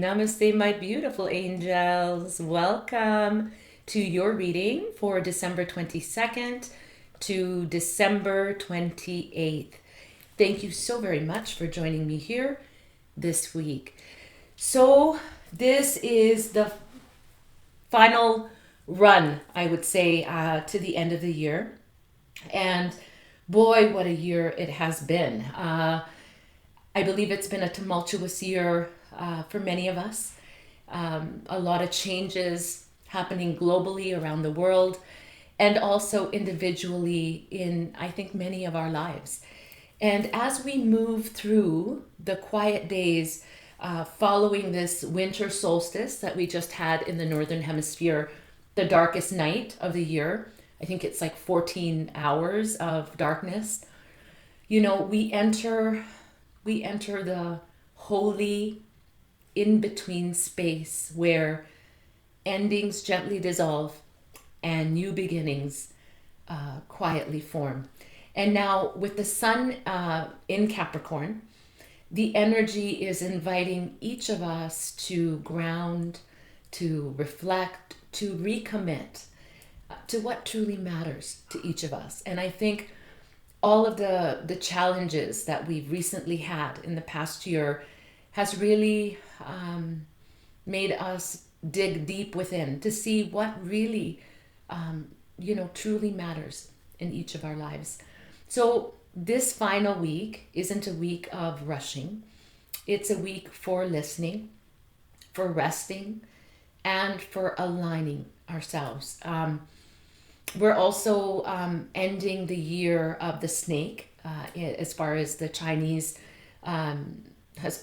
Namaste, my beautiful angels. Welcome to your reading for December 22nd to December 28th. Thank you so very much for joining me here this week. So, this is the final run, I would say, to the end of the year. And boy, what a year it has been. I believe it's been a tumultuous year for many of us. A lot of changes happening globally around the world and also individually in, I think, many of our lives. And as we move through the quiet days following this winter solstice that we just had in the Northern Hemisphere, the darkest night of the year, I think it's like 14 hours of darkness. You know, we enter the holy in between space where endings gently dissolve and new beginnings quietly form. And now, with the sun in Capricorn, the energy is inviting each of us to ground, to reflect, to recommit to what truly matters to each of us. And I think all of the challenges that we've recently had in the past year has really made us dig deep within to see what really truly matters in each of our lives. So this final week isn't a week of rushing. It's a week for listening, for resting, and for aligning ourselves. We're also ending the year of the snake as far as the Chinese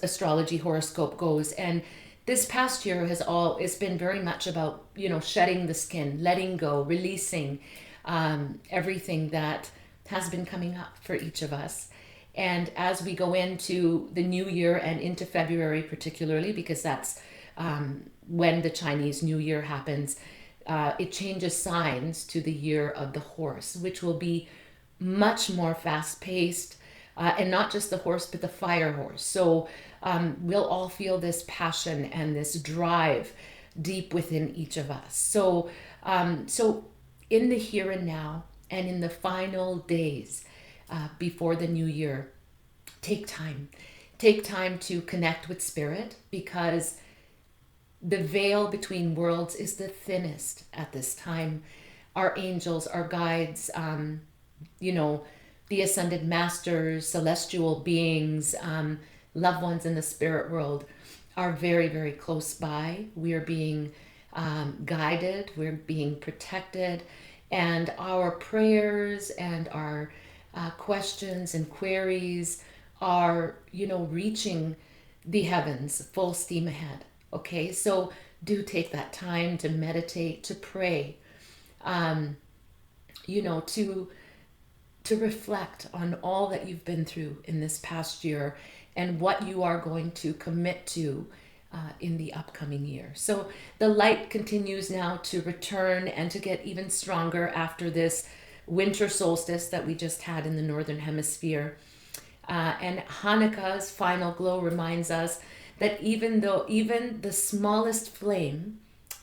astrology horoscope goes. And this past year it's been very much about, shedding the skin, letting go, releasing everything that has been coming up for each of us. And as we go into the new year and into February particularly, because that's when the Chinese New Year happens, it changes signs to the year of the horse, which will be much more fast paced, and not just the horse, but the fire horse. So we'll all feel this passion and this drive deep within each of us. So in the here and now and in the final days before the new year, take time. Take time to connect with spirit, because the veil between worlds is the thinnest at this time. Our angels, our guides, the ascended masters, celestial beings, loved ones in the spirit world are very, very close by. We are being guided, we're being protected, and our prayers and our questions and queries are, reaching the heavens full steam ahead. Okay, so do take that time to meditate, to pray, to reflect on all that you've been through in this past year and what you are going to commit to in the upcoming year. So the light continues now to return and to get even stronger after this winter solstice that we just had in the Northern Hemisphere. And Hanukkah's final glow reminds us that even the smallest flame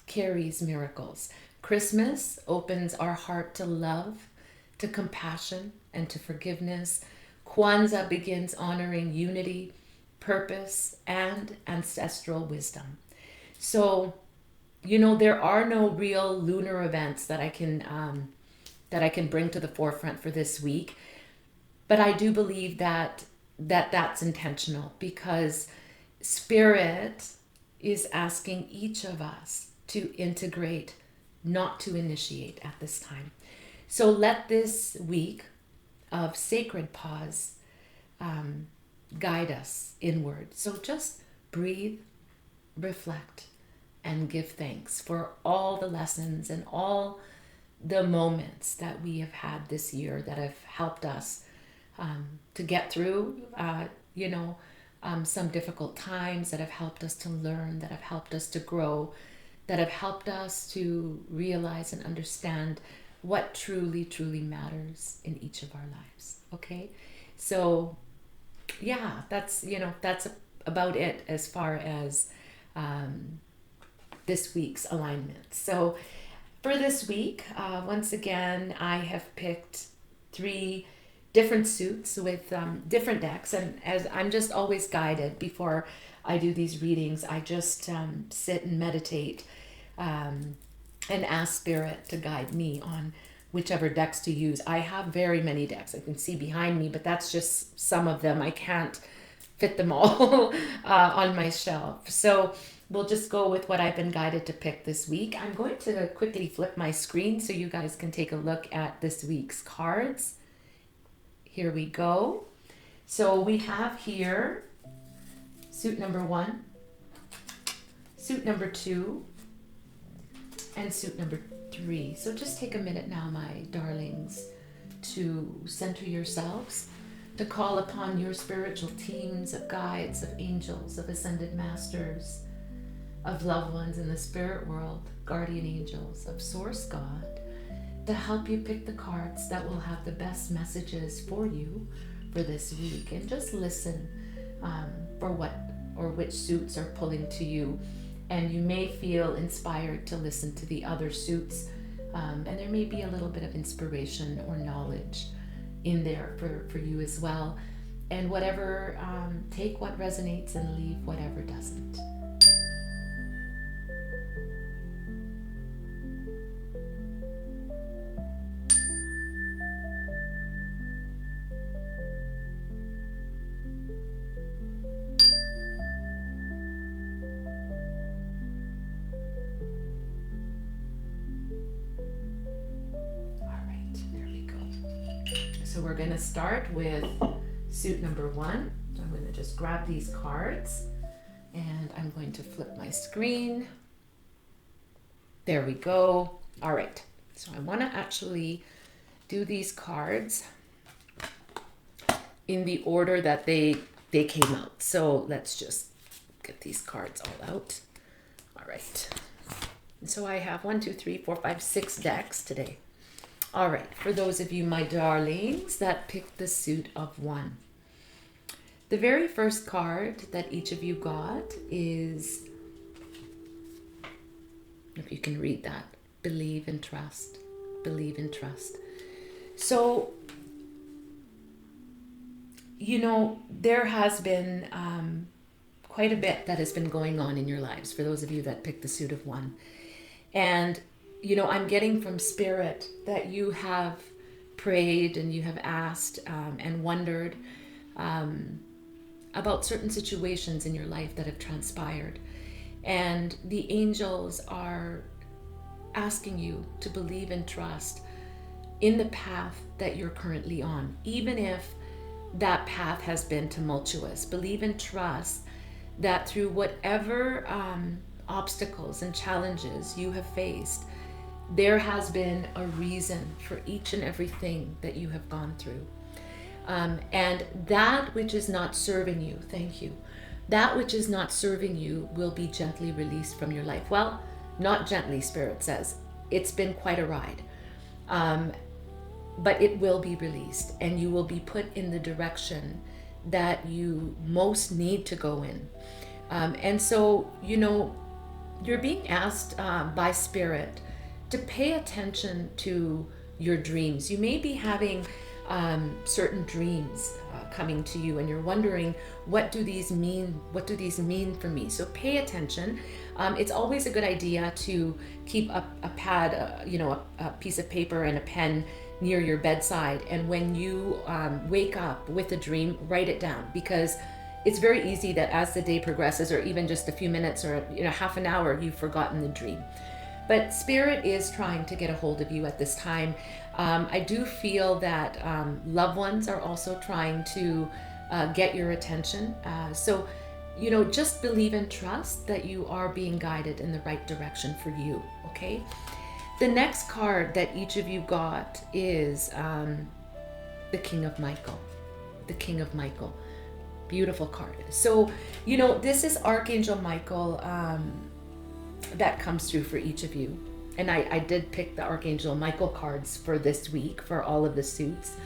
carries miracles. Christmas opens our heart to love, to compassion, and to forgiveness. Kwanzaa begins honoring unity, purpose, and ancestral wisdom. So, there are no real lunar events that I can bring to the forefront for this week, but I do believe that's intentional, because Spirit is asking each of us to integrate, not to initiate at this time. So let this week of sacred pause guide us inward. So just breathe, reflect, and give thanks for all the lessons and all the moments that we have had this year that have helped us to get through, some difficult times, that have helped us to learn, that have helped us to grow, that have helped us to realize and understand what truly, truly matters in each of our lives. Okay? So, yeah, that's about it as far as this week's alignment. So for this week, once again, I have picked 3 different suits with different decks. And as I'm just always guided before I do these readings, I just sit and meditate and ask Spirit to guide me on whichever decks to use. I have very many decks. I can see behind me, but that's just some of them. I can't fit them all on my shelf. So we'll just go with what I've been guided to pick this week. I'm going to quickly flip my screen so you guys can take a look at this week's cards. Here we go. So we have here suit number 1, suit number 2, and suit number 3. So just take a minute now, my darlings, to center yourselves, to call upon your spiritual teams of guides, of angels, of ascended masters, of loved ones in the spirit world, guardian angels, of Source God, to help you pick the cards that will have the best messages for you for this week. And just listen for what or which suits are pulling to you. And you may feel inspired to listen to the other suits, and there may be a little bit of inspiration or knowledge in there for you as well. And whatever, take what resonates and leave whatever doesn't. So we're going to start with suit number 1. So I'm going to just grab these cards and I'm going to flip my screen. There we go. All right. So I want to actually do these cards in the order that they came out. So let's just get these cards all out. All right. And so I have 1, 2, 3, 4, 5, 6 decks today. All right, for those of you, my darlings, that picked the suit of 1. The very first card that each of you got is, if you can read that, believe and trust. Believe and trust. So, you know, there has been quite a bit that has been going on in your lives for those of you that picked the suit of 1. And you know, I'm getting from Spirit that you have prayed and you have asked and wondered about certain situations in your life that have transpired. And the angels are asking you to believe and trust in the path that you're currently on, even if that path has been tumultuous. Believe and trust that through whatever obstacles and challenges you have faced, there has been a reason for each and everything that you have gone through. And that which is not serving you, thank you, that which is not serving you will be gently released from your life. Well, not gently, Spirit says. It's been quite a ride. But it will be released and you will be put in the direction that you most need to go in. And so, you know, you're being asked by Spirit to pay attention to your dreams. You may be having certain dreams coming to you and you're wondering, what do these mean? What do these mean for me? So pay attention. It's always a good idea to keep a pad, a piece of paper and a pen near your bedside. And when you wake up with a dream, write it down, because it's very easy that as the day progresses, or even just a few minutes or half an hour, you've forgotten the dream. But Spirit is trying to get a hold of you at this time. I do feel that loved ones are also trying to get your attention. So, you know, just believe and trust that you are being guided in the right direction for you, okay? The next card that each of you got is the King of Michael. The King of Michael. Beautiful card. So, you know, this is Archangel Michael that comes through for each of you. And I did pick the Archangel Michael cards for this week for all of the suits,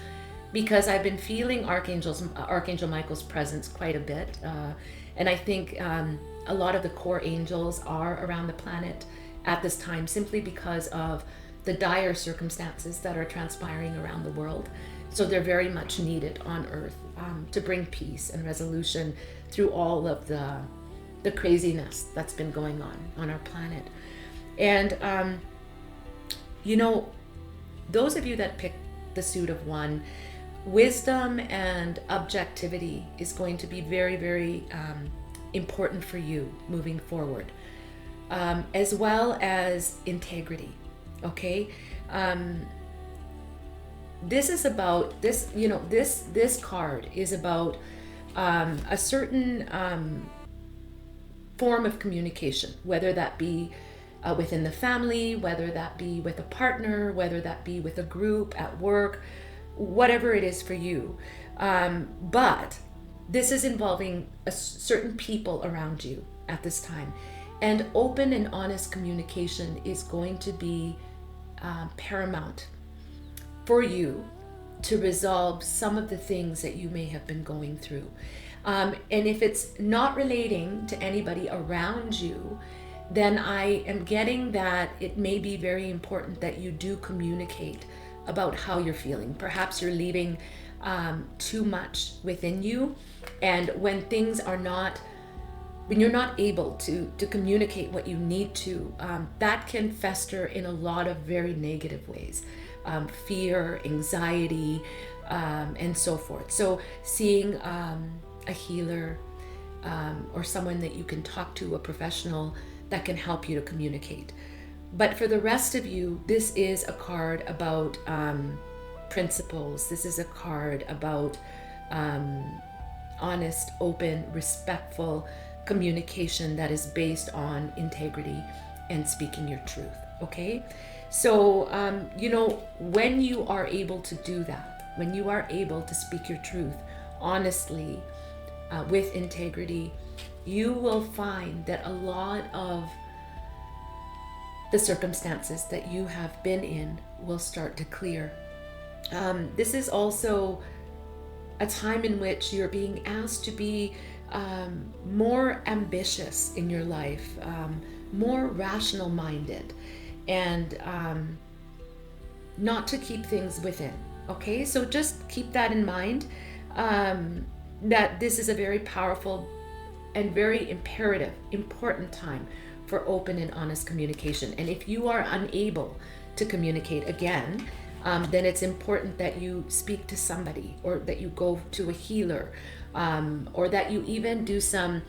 because I've been feeling Archangel Michael's presence quite a bit. And I think a lot of the core angels are around the planet at this time simply because of the dire circumstances that are transpiring around the world. So they're very much needed on Earth to bring peace and resolution through all of the craziness that's been going on our planet. And you know, those of you that pick the suit of one, wisdom and objectivity is going to be very, very important for you moving forward, as well as integrity. Okay, this is about this. You know, this card is about a certain form of communication, whether that be within the family, whether that be with a partner, whether that be with a group at work, whatever it is for you. But this is involving certain people around you at this time. And open and honest communication is going to be paramount for you to resolve some of the things that you may have been going through. And if it's not relating to anybody around you, then I am getting that it may be very important that you do communicate about how you're feeling. Perhaps you're leaving too much within you, and when things are not, when you're not able to communicate what you need to, that can fester in a lot of very negative ways. Fear, anxiety, and so forth. So seeing a healer or someone that you can talk to, a professional that can help you to communicate. But for the rest of you, this is a card about principles. This is a card about honest, open, respectful communication that is based on integrity and speaking your truth. Okay? So, you know, when you are able to do that, when you are able to speak your truth honestly, with integrity, you will find that a lot of the circumstances that you have been in will start to clear. This is also a time in which you're being asked to be more ambitious in your life, more rational minded, and not to keep things within. Okay, so just keep that in mind, that this is a very powerful and very imperative, important time for open and honest communication. And if you are unable to communicate again, then it's important that you speak to somebody, or that you go to a healer, or that you even do some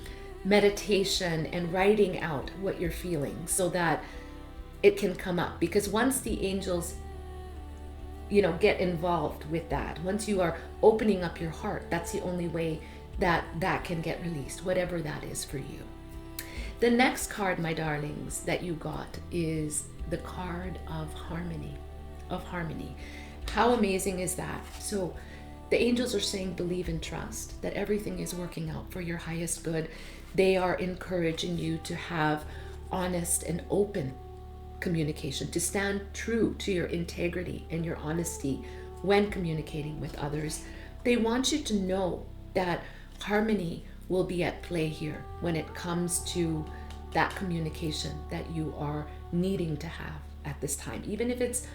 meditation and writing out what you're feeling so that it can come up. Because once the angels, you know, get involved with that, once you are opening up your heart, that's the only way that that can get released, whatever that is for you. The next card, my darlings, that you got is the card of harmony. How amazing is that? So the angels are saying, believe and trust that everything is working out for your highest good. They are encouraging you to have honest and open communication, to stand true to your integrity and your honesty when communicating with others. They want you to know that harmony will be at play here when it comes to that communication that you are needing to have at this time, even if it's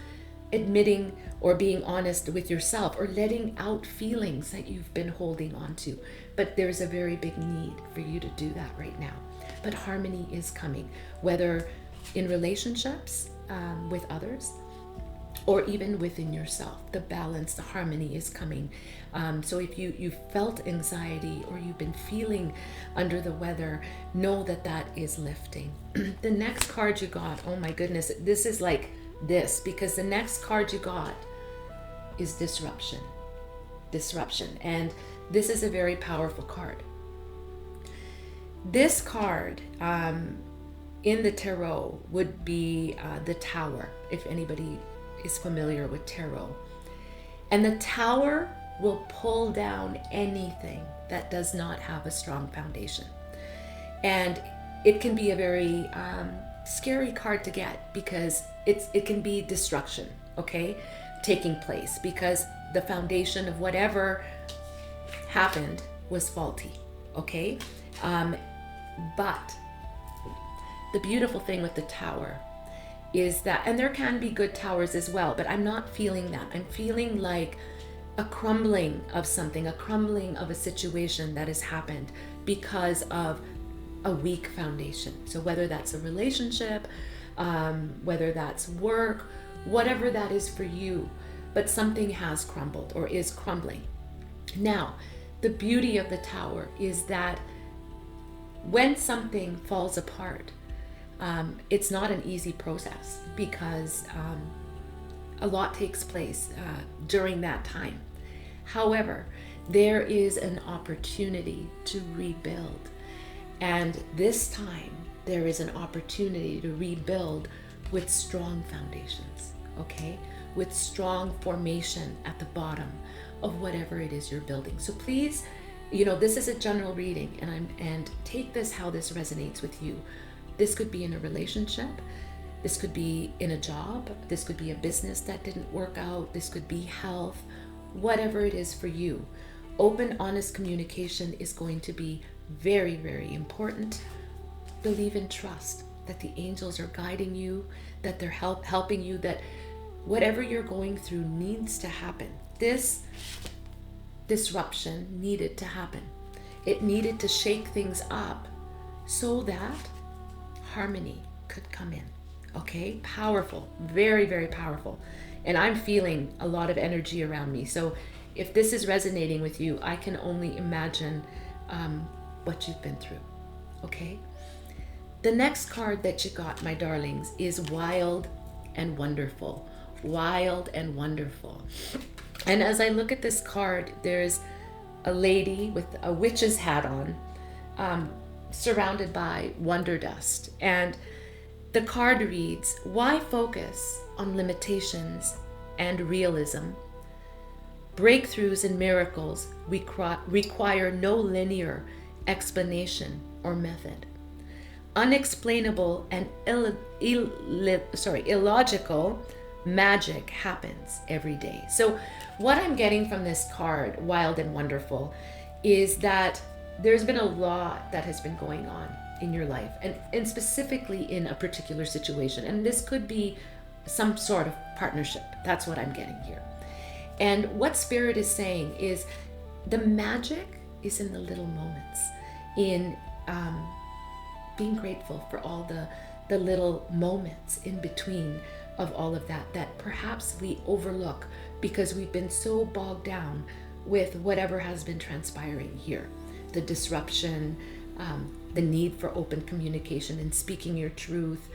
admitting or being honest with yourself or letting out feelings that you've been holding on to. But there's a very big need for you to do that right now. But harmony is coming, whether in relationships with others, or even within yourself. The balance, the harmony is coming. So if you felt anxiety or you've been feeling under the weather, know that that is lifting. The next card you got, oh my goodness, this is like this, because the next card you got is disruption. And this is a very powerful card. This card in the tarot would be the Tower, if anybody is familiar with tarot. And the Tower will pull down anything that does not have a strong foundation. And it can be a very scary card to get, because it can be destruction, okay, taking place, because the foundation of whatever happened was faulty, okay? But the beautiful thing with the Tower is that, and there can be good towers as well, but I'm not feeling that. I'm feeling like a crumbling of something, a crumbling of a situation that has happened because of a weak foundation. So whether that's a relationship, whether that's work, whatever that is for you, but something has crumbled or is crumbling. Now, the beauty of the Tower is that when something falls apart, it's not an easy process because a lot takes place during that time. However, there is an opportunity to rebuild. And this time, there is an opportunity to rebuild with strong foundations, okay? With strong formation at the bottom of whatever it is you're building. So please, this is a general reading, and take this how this resonates with you. This could be in a relationship. This could be in a job. This could be a business that didn't work out. This could be health, whatever it is for you. Open, honest communication is going to be very, very important. Believe and trust that the angels are guiding you, that they're helping you, that whatever you're going through needs to happen. This disruption needed to happen. It needed to shake things up so that harmony could come in. Okay? Powerful. Very, very powerful. And I'm feeling a lot of energy around me. So if this is resonating with you, I can only imagine what you've been through. Okay? The next card that you got, my darlings, is Wild and Wonderful. Wild and Wonderful. And as I look at this card, there's a lady with a witch's hat on, surrounded by wonder dust. And the card reads, why focus on limitations and realism? Breakthroughs and miracles require no linear explanation or method. Unexplainable and illogical magic happens every day. So what I'm getting from this card, Wild and Wonderful, is that there's been a lot that has been going on in your life, and specifically in a particular situation. And this could be some sort of partnership. That's what I'm getting here. And what Spirit is saying is the magic is in the little moments, in being grateful for all the little moments in between of all of that perhaps we overlook because we've been so bogged down with whatever has been transpiring here. The disruption, the need for open communication and speaking your truth.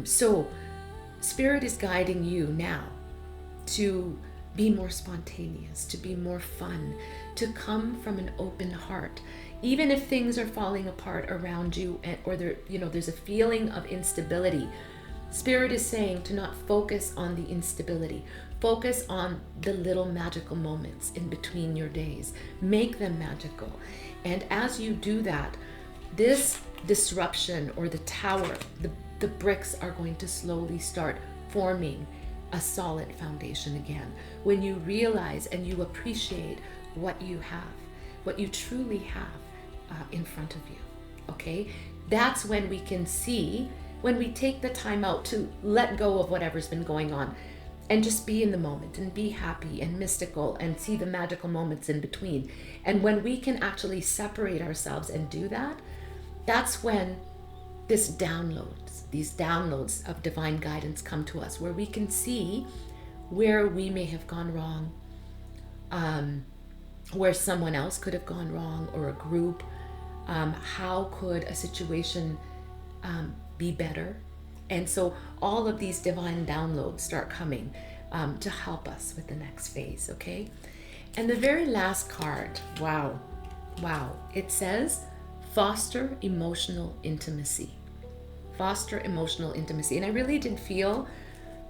So Spirit is guiding you now to be more spontaneous, to be more fun, to come from an open heart. Even if things are falling apart around you, or there's a feeling of instability, Spirit is saying to not focus on the instability. Focus on the little magical moments in between your days. Make them magical. And as you do that, this disruption or the tower, the bricks are going to slowly start forming a solid foundation again. When you realize and you appreciate what you have, what you truly have in front of you, okay? That's when we can see, when we take the time out to let go of whatever's been going on and just be in the moment and be happy and mystical and see the magical moments in between. And when we can actually separate ourselves and do that, that's when these downloads of divine guidance come to us, where we can see where we may have gone wrong, where someone else could have gone wrong, or a group. How could a situation be better? And so all of these divine downloads start coming to help us with the next phase, okay? And the very last card, wow, it says, foster emotional intimacy. Foster emotional intimacy. And I really did feel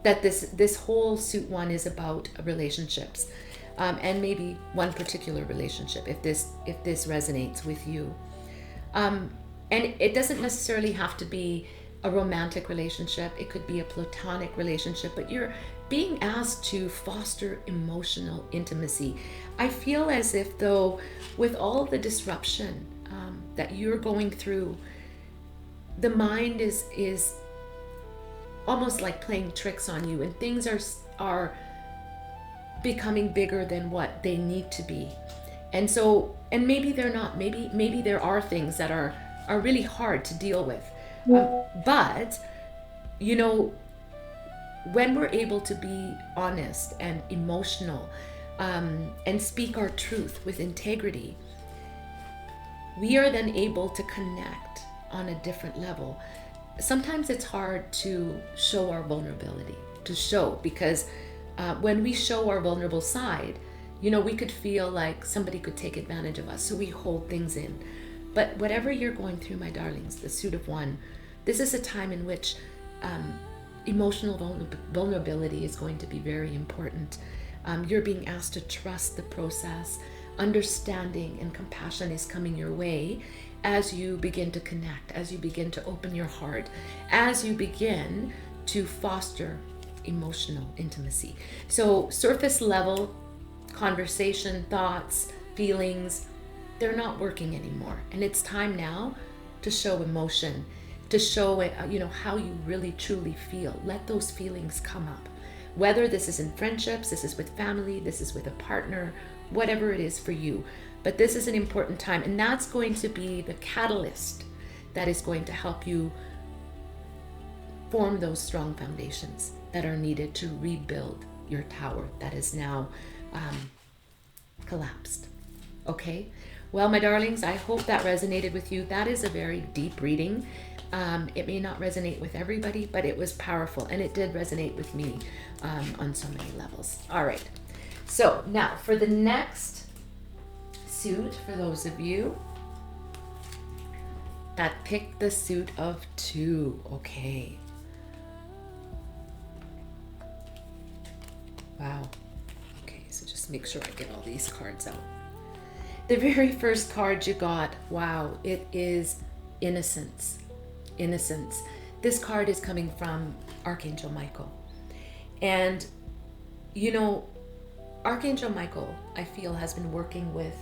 that this whole suit one is about relationships, and maybe one particular relationship, if this resonates with you. And it doesn't necessarily have to be a romantic relationship. It could be a platonic relationship, but you're being asked to foster emotional intimacy. I feel as if, though, with all the disruption that you're going through, the mind is almost like playing tricks on you, and things are becoming bigger than what they need to be. And so, and maybe they're not, maybe there are things that are really hard to deal with. But you know, when we're able to be honest and emotional, and speak our truth with integrity, we are then able to connect on a different level. Sometimes it's hard to show our vulnerability, because when we show our vulnerable side, you know, we could feel like somebody could take advantage of us, so we hold things in. But whatever you're going through, my darlings, the suit of one, this is a time in which emotional vulnerability is going to be very important. You're being asked to trust the process. Understanding and compassion is coming your way as you begin to connect, as you begin to open your heart, as you begin to foster emotional intimacy. So surface level conversation, thoughts, feelings, they're not working anymore. And it's time now to show emotion, to show it, you know, how you really truly feel. Let those feelings come up. Whether this is in friendships, this is with family, this is with a partner, whatever it is for you. But this is an important time, and that's going to be the catalyst that is going to help you form those strong foundations that are needed to rebuild your tower that is now collapsed. Okay? Well, my darlings, I hope that resonated with you. That is a very deep reading. It may not resonate with everybody, but it was powerful, and it did resonate with me on so many levels. All right. So now for the next suit, for those of you that picked the suit of two, okay. Wow. Okay, so just make sure I get all these cards out. The very first card you got, wow, it is innocence. Innocence. This card is coming from Archangel Michael. And, you know, Archangel Michael, I feel, has been working with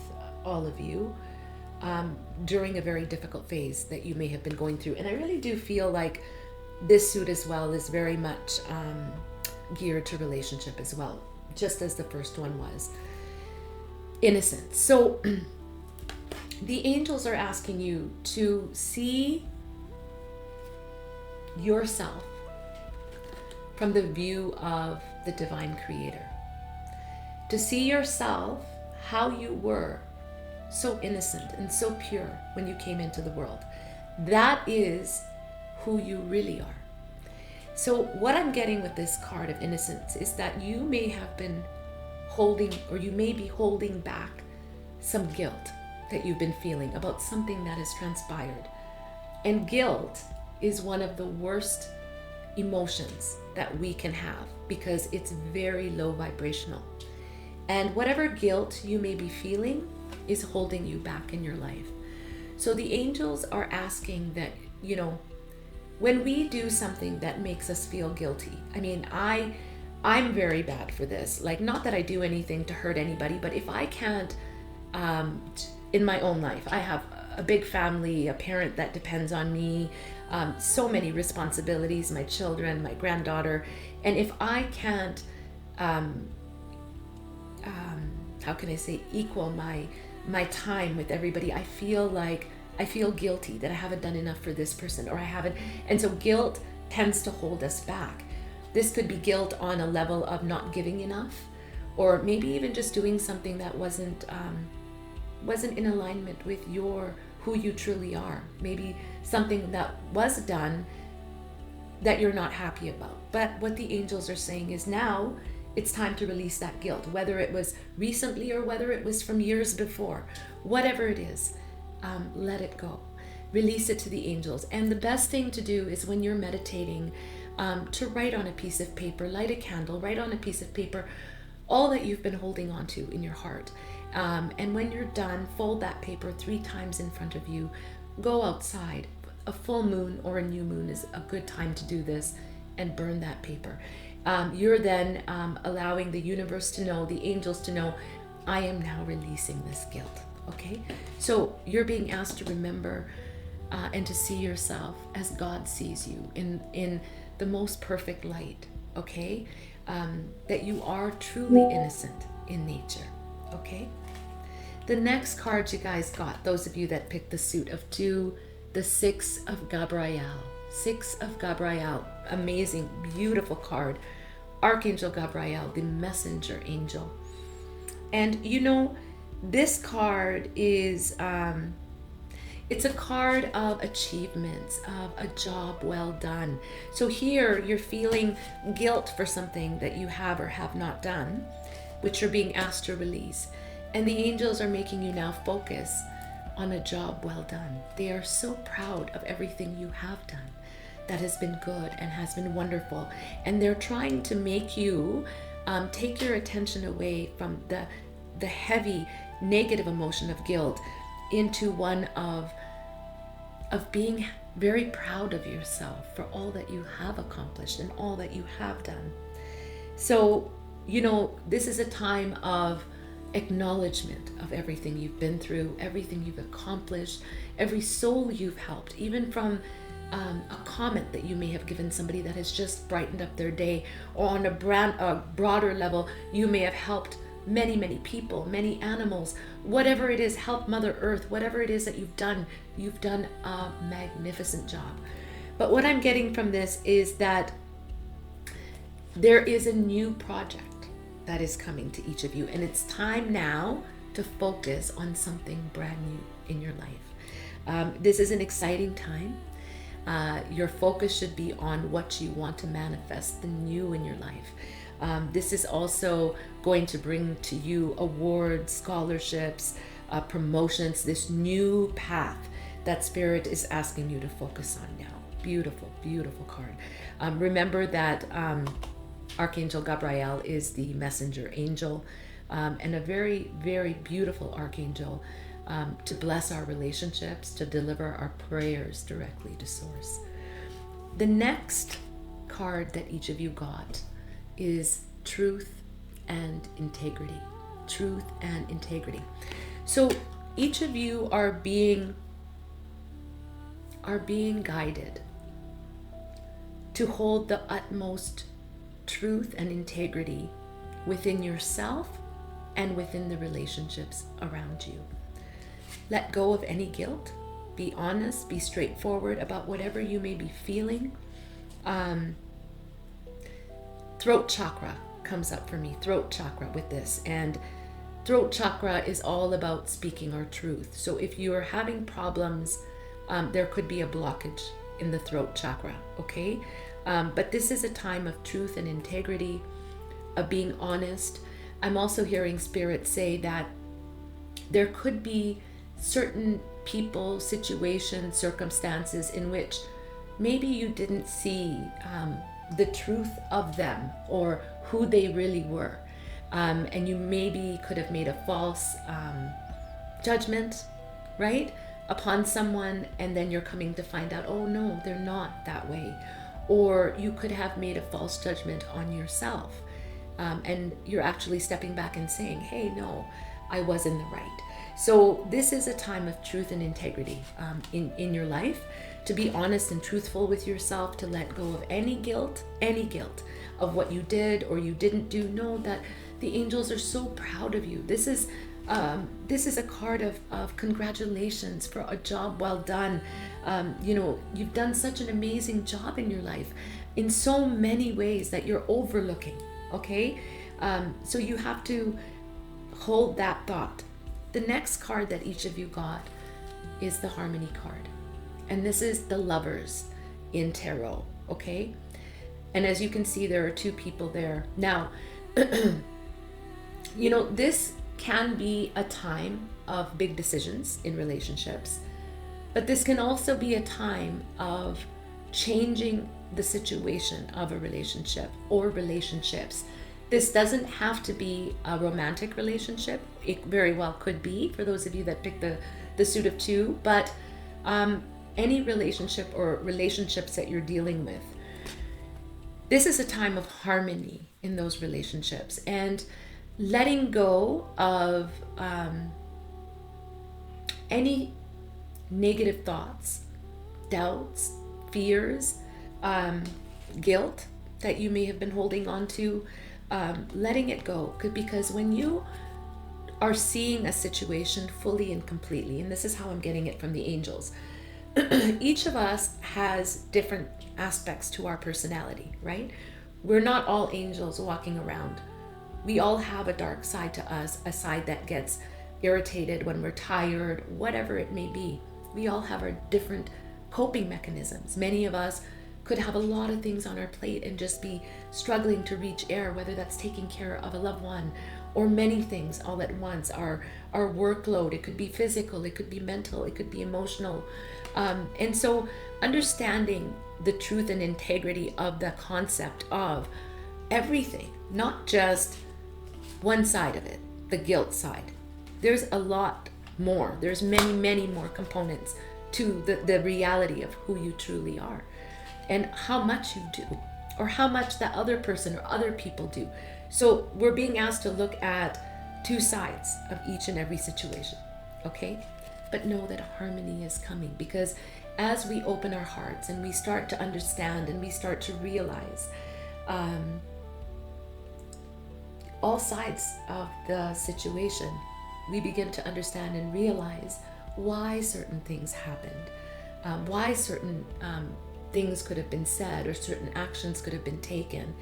all of you during a very difficult phase that you may have been going through. And I really do feel like this suit as well is very much geared to relationship as well, just as the first one was. Innocence. So the angels are asking you to see yourself from the view of the divine creator. To see yourself how you were, so innocent and so pure when you came into the world. That is who you really are. So what I'm getting with this card of innocence is that you may have been holding, or you may be holding back some guilt that you've been feeling about something that has transpired. And guilt is one of the worst emotions that we can have because it's very low vibrational. And whatever guilt you may be feeling is holding you back in your life. So the angels are asking that, you know, when we do something that makes us feel guilty, I mean, I'm very bad for this. Like, not that I do anything to hurt anybody, but if I can't, in my own life, I have a big family, a parent that depends on me, so many responsibilities, my children, my granddaughter, and if I can't, how can I say, equal my time with everybody, I feel guilty that I haven't done enough for this person, or I haven't, and so guilt tends to hold us back. This could be guilt on a level of not giving enough, or maybe even just doing something that wasn't in alignment with who you truly are. Maybe something that was done that you're not happy about. But what the angels are saying is now it's time to release that guilt, whether it was recently or whether it was from years before. Whatever it is, let it go. Release it to the angels. And the best thing to do is when you're meditating, to write on a piece of paper, light a candle, write on a piece of paper all that you've been holding on to in your heart. And when you're done, fold that paper 3 times in front of you. Go outside. A full moon or a new moon is a good time to do this, and burn that paper. You're then allowing the universe to know, the angels to know, I am now releasing this guilt. Okay, so you're being asked to remember and to see yourself as God sees you in the most perfect light. Okay, that you are truly innocent in nature. Okay, the next card you guys got, those of you that picked the suit of two, the Six of Gabriel. Six of Gabriel, amazing, beautiful card. Archangel Gabriel, the messenger angel. And you know, this card is it's a card of achievements, of a job well done. So here you're feeling guilt for something that you have or have not done, which you're being asked to release. And the angels are making you now focus on a job well done. They are so proud of everything you have done that has been good and has been wonderful. And they're trying to make you take your attention away from the heavy negative emotion of guilt into one of being very proud of yourself for all that you have accomplished and all that you have done. So, you know, this is a time of acknowledgement of everything you've been through, everything you've accomplished, every soul you've helped, even from a comment that you may have given somebody that has just brightened up their day, or on a broader level, you may have helped many people, many animals, whatever it is, help Mother Earth, whatever it is that you've done a magnificent job. But what I'm getting from this is that there is a new project that is coming to each of you, and it's time now to focus on something brand new in your life. This is an exciting time. Your focus should be on what you want to manifest, the new in your life. This is also going to bring to you awards, scholarships, promotions, this new path that Spirit is asking you to focus on now. Beautiful, beautiful card. Remember that Archangel Gabriel is the messenger angel, and a very, very beautiful archangel to bless our relationships, to deliver our prayers directly to Source. The next card that each of you got is truth and integrity. Truth and integrity. So each of you are being guided to hold the utmost truth and integrity within yourself and within the relationships around you. Let go of any guilt. Be honest, be straightforward about whatever you may be feeling. Throat chakra comes up for me, throat chakra with this. And throat chakra is all about speaking our truth. So if you are having problems, there could be a blockage in the throat chakra, okay? But this is a time of truth and integrity, of being honest. I'm also hearing Spirit say that there could be certain people, situations, circumstances in which maybe you didn't see the truth of them or who they really were. And you maybe could have made a false judgment, right, upon someone, and then you're coming to find out, oh no, they're not that way. Or you could have made a false judgment on yourself, and you're actually stepping back and saying, hey, no, I was in the right. So this is a time of truth and integrity in your life, to be honest and truthful with yourself, to let go of any guilt of what you did or you didn't do. Know that the angels are so proud of you. This is a card of congratulations for a job well done. You know, you've done such an amazing job in your life in so many ways that you're overlooking, okay? So you have to hold that thought. The next card that each of you got is the Harmony card. And this is the Lovers in Tarot, okay? And as you can see, there are two people there. Now, you know, this can be a time of big decisions in relationships, but this can also be a time of changing the situation of a relationship or relationships. This doesn't have to be a romantic relationship. It very well could be for those of you that picked the suit of two, but any relationship or relationships that you're dealing with, this is a time of harmony in those relationships and letting go of any negative thoughts, doubts, fears, guilt that you may have been holding on to, letting it go. Because when you are seeing a situation fully and completely, and this is how I'm getting it from the angels, each of us has different aspects to our personality, right? We're not all angels walking around. We all have a dark side to us, a side that gets irritated when we're tired, whatever it may be. We all have our different coping mechanisms. Many of us could have a lot of things on our plate and just be struggling to reach air, whether that's taking care of a loved one or many things all at once. Our workload, it could be physical, it could be mental, it could be emotional. And so understanding the truth and integrity of the concept of everything, not just one side of it, the guilt side. There's a lot more. There's many, many more components to the reality of who you truly are and how much you do, or how much that other person or other people do. So we're being asked to look at two sides of each and every situation, okay? But know that harmony is coming, because as we open our hearts and we start to understand and we start to realize all sides of the situation, we begin to understand and realize why certain things happened, why certain things could have been said or certain actions could have been taken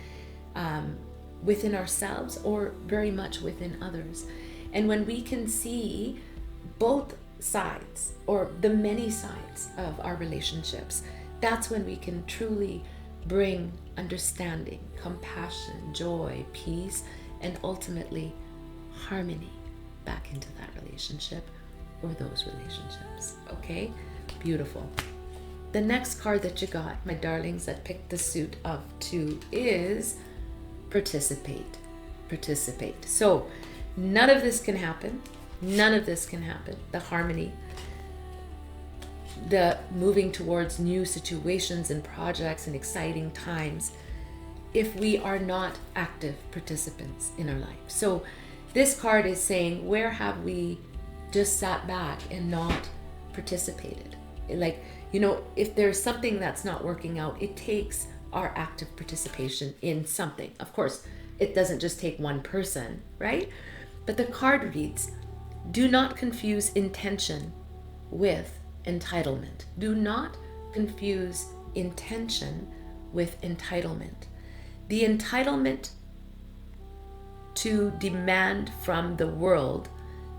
within ourselves or very much within others. And when we can see both sides or the many sides of our relationships, that's when we can truly bring understanding, compassion, joy, peace, and ultimately harmony back into that relationship or those relationships. Okay? Beautiful. The next card that you got, my darlings, that picked the suit of 2 is participate. Participate. So none of this can happen. None of this can happen. The harmony, the moving towards new situations and projects and exciting times, if we are not active participants in our life. So this card is saying, where have we just sat back and not participated? Like, you know, if there's something that's not working out, it takes our active participation in something. Of course, it doesn't just take one person, right? But the card reads, do not confuse intention with entitlement. Do not confuse intention with entitlement. The entitlement to demand from the world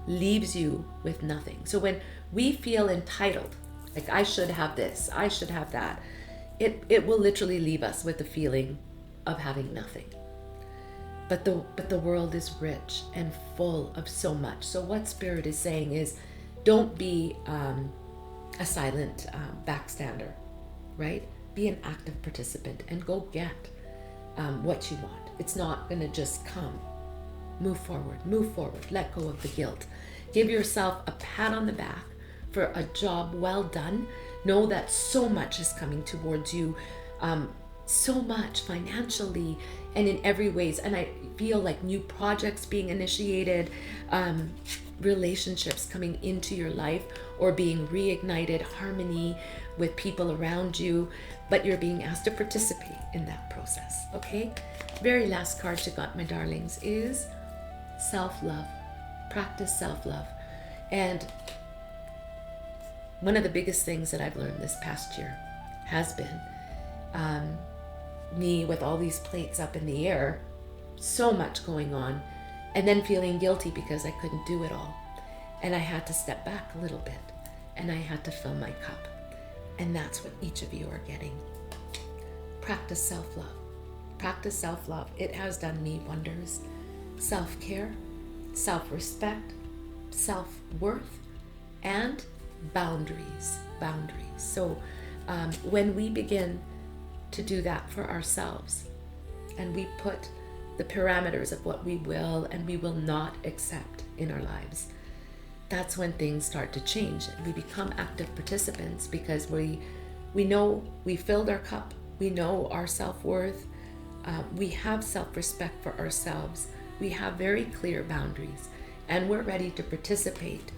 leaves you with nothing. So when we feel entitled, like I should have this, I should have that, it will literally leave us with the feeling of having nothing. But the world is rich and full of so much. So what Spirit is saying is, don't be a silent backstander, right? Be an active participant and go get what you want. It's not going to just come. Move forward, let go of the guilt. Give yourself a pat on the back for a job well done. Know that so much is coming towards you, so much financially and in every ways. And I feel like new projects being initiated, relationships coming into your life or being reignited, harmony with people around you, but you're being asked to participate in that process, okay? Very last card you got, my darlings, is self-love. Practice self-love. And one of the biggest things that I've learned this past year has been me with all these plates up in the air, so much going on, and then feeling guilty because I couldn't do it all. And I had to step back a little bit and I had to fill my cup. And that's what each of you are getting. Practice self-love. Practice self-love. It has done me wonders. Self-care, self-respect, self-worth, and boundaries. So when we begin to do that for ourselves and we put the parameters of what we will and we will not accept in our lives, that's when things start to change. We become active participants because we know we filled our cup, we know our self-worth, we have self-respect for ourselves, we have very clear boundaries, and we're ready to participate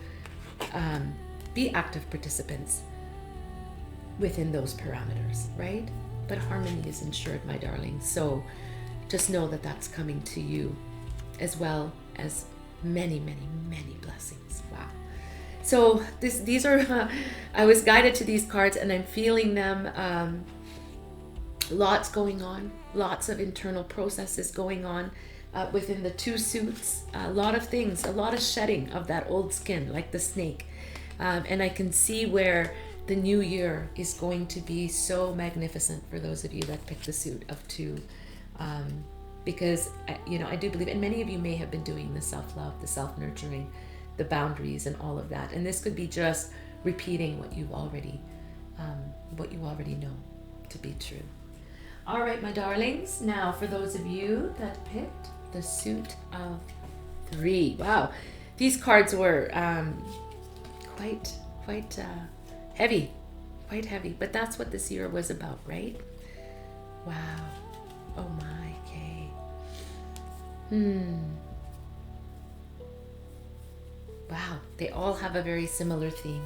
be active participants within those parameters, right? But harmony is ensured, my darling. So just know that that's coming to you, as well as many, many, many blessings. Wow. So these are, I was guided to these cards, and I'm feeling them. Lots going on, lots of internal processes going on within the two suits. A lot of things, a lot of shedding of that old skin, like the snake. And I can see where the new year is going to be so magnificent for those of you that picked the suit of two. Because, I do believe, and many of you may have been doing the self-love, the self-nurturing, the boundaries, and all of that. And this could be just repeating what you already know to be true. All right, my darlings. Now, for those of you that picked the suit of three, wow, these cards were quite heavy, quite heavy. But that's what this year was about, right? Wow. Oh my, Kay. Wow, they all have a very similar theme.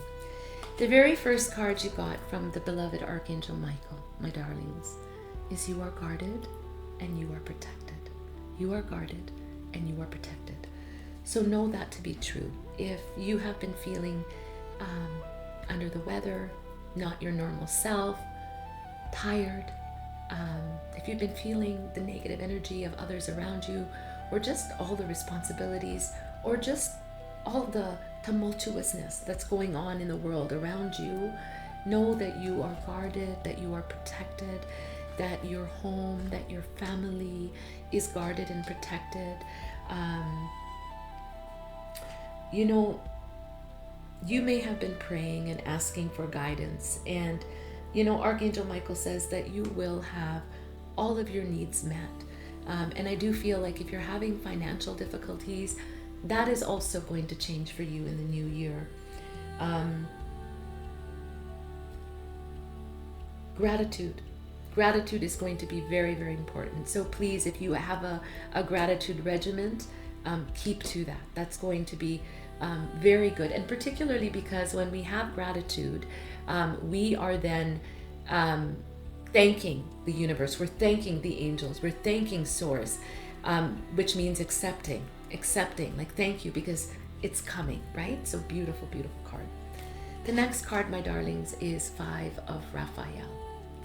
The very first card you got from the beloved Archangel Michael, my darlings, is you are guarded and you are protected. You are guarded and you are protected. So know that to be true. If you have been feeling under the weather, not your normal self, tired, if you've been feeling the negative energy of others around you, or just all the responsibilities, or just all the tumultuousness that's going on in the world around you, know that you are guarded, that you are protected, that your home, that your family is guarded and protected. You may have been praying and asking for guidance, and Archangel Michael says that you will have all of your needs met. And I do feel like if you're having financial difficulties, that is also going to change for you in the new year. Gratitude is going to be very, very important. So please, if you have a gratitude regiment, keep to that. That's going to be very good. And particularly because when we have gratitude, we are then thanking the universe. We're thanking the angels. We're thanking Source, which means accepting, like thank you, because it's coming, right? So beautiful, beautiful card. The next card, my darlings, is Five of Raphael.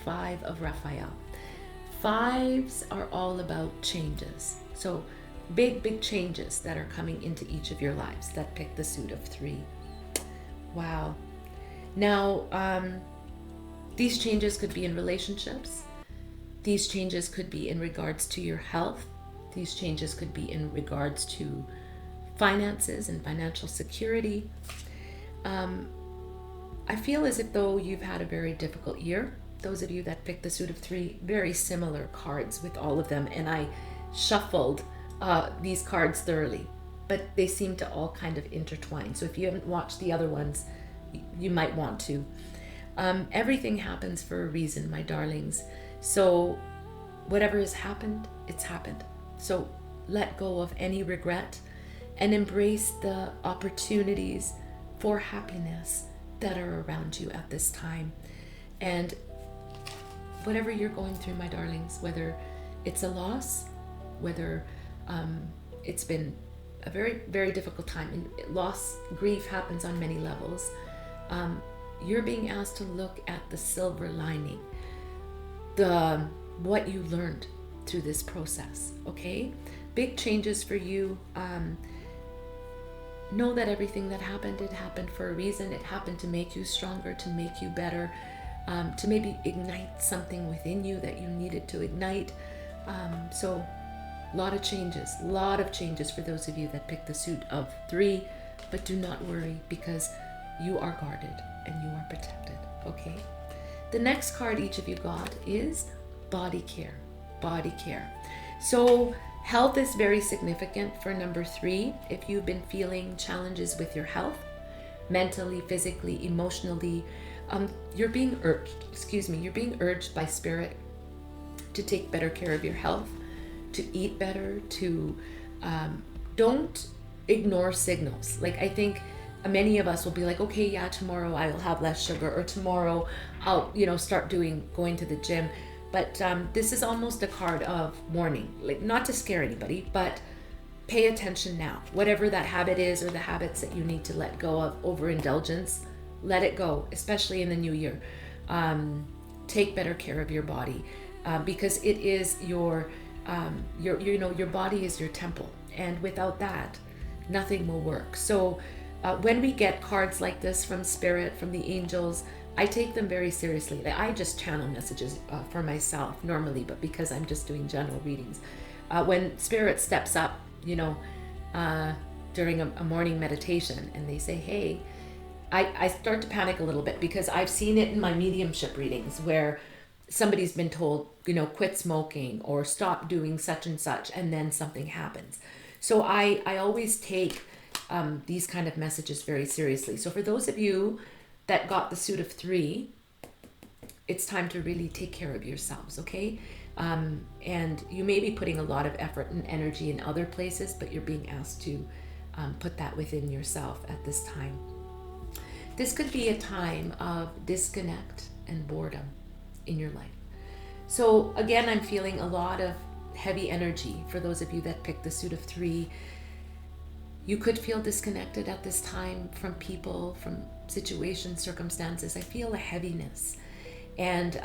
Five of Raphael. Fives are all about changes. So big changes that are coming into each of your lives that pick the suit of three. Wow. Now, these changes could be in relationships. These changes could be in regards to your health. These changes could be in regards to finances and financial security. I feel as if though you've had a very difficult year. Those of you that picked the suit of three, very similar cards with all of them. And I shuffled these cards thoroughly, but they seem to all kind of intertwine. So if you haven't watched the other ones, you might want to. Everything happens for a reason, my darlings. So whatever has happened, it's happened. So let go of any regret and embrace the opportunities for happiness that are around you at this time. And whatever you're going through, my darlings, whether it's a loss, whether it's been a very, very difficult time, and loss, grief happens on many levels, you're being asked to look at the silver lining, what you learned through this process, okay? Big changes for you. Know that everything that happened, it happened for a reason. It happened to make you stronger, to make you better, to maybe ignite something within you that you needed to ignite. So a lot of changes for those of you that picked the suit of three, but do not worry, because you are guarded and you are protected, okay? The next card each of you got is body care. So health is very significant for number three. If you've been feeling challenges with your health, mentally, physically, emotionally, you're being urged by spirit to take better care of your health, to eat better, to don't ignore signals. Like, I think many of us will be like, okay, yeah, tomorrow I'll have less sugar, or tomorrow I'll, start going to the gym. But this is almost a card of warning, like not to scare anybody, but pay attention now. Whatever that habit is, or the habits that you need to let go of, overindulgence, let it go, especially in the new year. Take better care of your body, because it is your body is your temple, and without that, nothing will work. So when we get cards like this from Spirit, from the angels, I take them very seriously. I just channel messages for myself normally, but because I'm just doing general readings, when Spirit steps up, during a morning meditation, and they say, hey, I start to panic a little bit, because I've seen it in my mediumship readings where somebody's been told, quit smoking or stop doing such and such, and then something happens. So I always take these kind of messages very seriously. So for those of you that got the suit of 3, it's time to really take care of yourselves, okay? And you may be putting a lot of effort and energy in other places, but you're being asked to put that within yourself at this time. This could be a time of disconnect and boredom in your life. So again, I'm feeling a lot of heavy energy for those of you that picked the suit of 3. You could feel disconnected at this time from people, from situations, circumstances. I feel a heaviness. And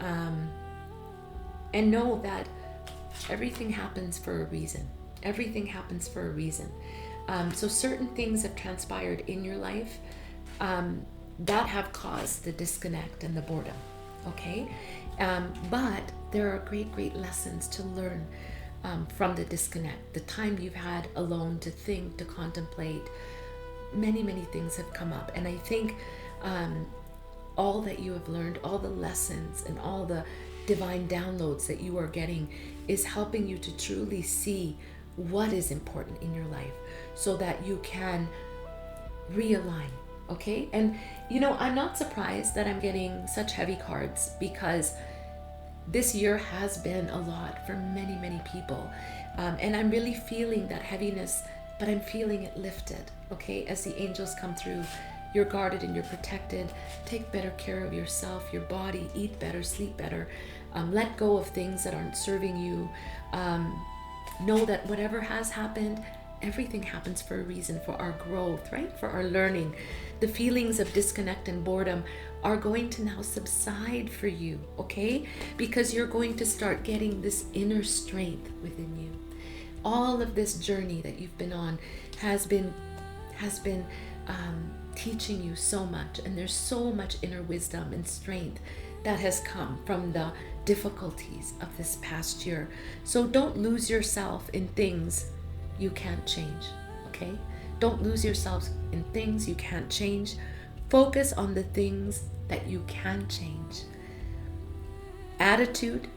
know that everything happens for a reason. Everything happens for a reason. So certain things have transpired in your life that have caused the disconnect and the boredom, okay? But there are great lessons to learn from the disconnect. The time you've had alone to think, to contemplate, many things have come up. And I think all that you have learned, all the lessons and all the divine downloads that you are getting is helping you to truly see what is important in your life, so that you can realign, okay? And I'm not surprised that I'm getting such heavy cards, because this year has been a lot for many people, and I'm really feeling that heaviness, but I'm feeling it lifted, okay? As the angels come through, you're guarded and you're protected. Take better care of yourself, your body, eat better, sleep better, let go of things that aren't serving you. Know that whatever has happened, everything happens for a reason, for our growth, right? For our learning. The feelings of disconnect and boredom are going to now subside for you, okay? Because you're going to start getting this inner strength within you. All of this journey that you've been on has been teaching you so much, and there's so much inner wisdom and strength that has come from the difficulties of this past year. So don't lose yourself in things you can't change, okay? Don't lose yourself in things you can't change. Focus on the things that you can change. Attitude,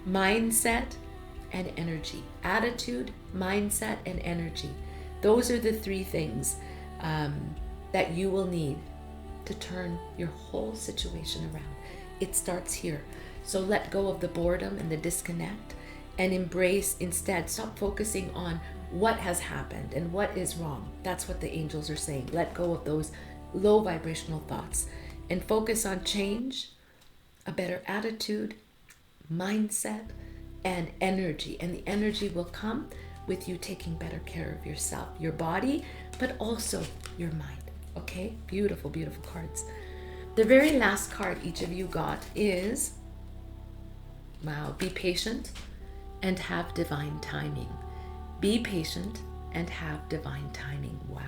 mindset, and energy. Attitude, mindset, and energy. Those are the 3 things that you will need to turn your whole situation around. It starts here. So let go of the boredom and the disconnect, and embrace instead. Stop focusing on what has happened and what is wrong. That's what the angels are saying. Let go of those low vibrational thoughts and focus on change, a better attitude, mindset, and energy. And the energy will come with you taking better care of yourself, your body, but also your mind. Okay? Beautiful cards. The very last card each of you got is, wow, be patient and have divine timing. Be patient and have divine timing. Wow.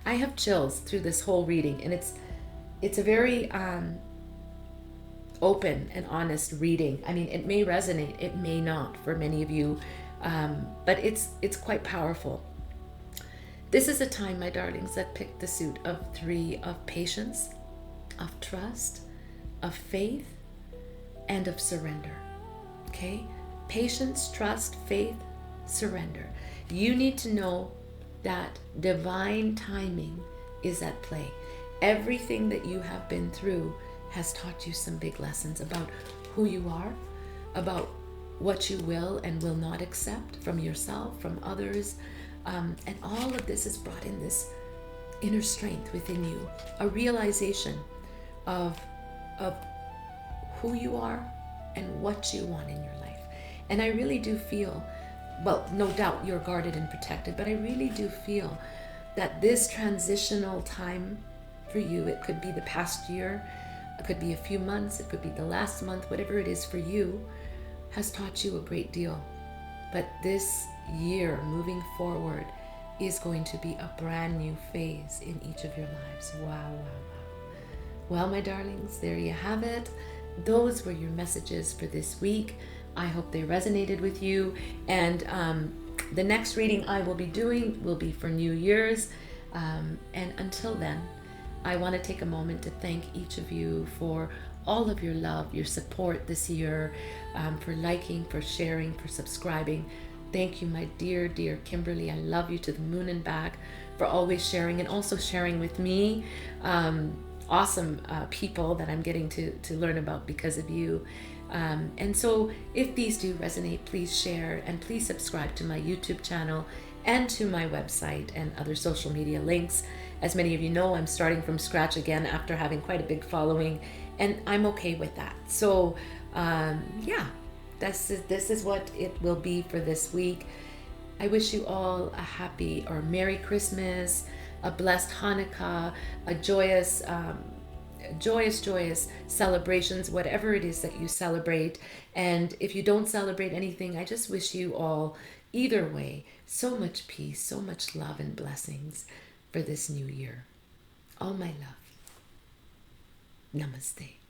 I have chills through this whole reading, and it's a very open and honest reading. I mean, it may resonate, it may not for many of you, but it's quite powerful. This is a time, my darlings, that picked the suit of 3 of patience, of trust, of faith, and of surrender. Okay? Patience, trust, faith, surrender. You need to know that divine timing is at play. Everything that you have been through has taught you some big lessons about who you are, about what you will and will not accept from yourself, from others. And all of this has brought in this inner strength within you, a realization of of who you are and what you want in your life. And I really do feel, well, no doubt you're guarded and protected, but I really do feel that this transitional time for you, it could be the past year, it could be a few months, it could be the last month, whatever it is for you, has taught you a great deal. But this year moving forward is going to be a brand new phase in each of your lives. Wow, wow, wow. Well, my darlings, there you have it. Those were your messages for this week. I hope they resonated with you. And the next reading I will be doing will be for New Year's. And until then, I want to take a moment to thank each of you for all of your love, your support this year, for liking, for sharing, for subscribing. Thank you, my dear, dear Kimberly. I love you to the moon and back for always sharing, and also sharing with me awesome people that I'm getting to learn about because of you. And so if these do resonate, please share and please subscribe to my YouTube channel and to my website and other social media links. As many of you know, I'm starting from scratch again after having quite a big following, and I'm okay with that. So yeah, this is what it will be for this week. I wish you all a happy or Merry Christmas, a blessed Hanukkah, a joyous celebrations, whatever it is that you celebrate. And if you don't celebrate anything, I just wish you all, either way, so much peace, so much love and blessings for this new year. All my love. Namaste.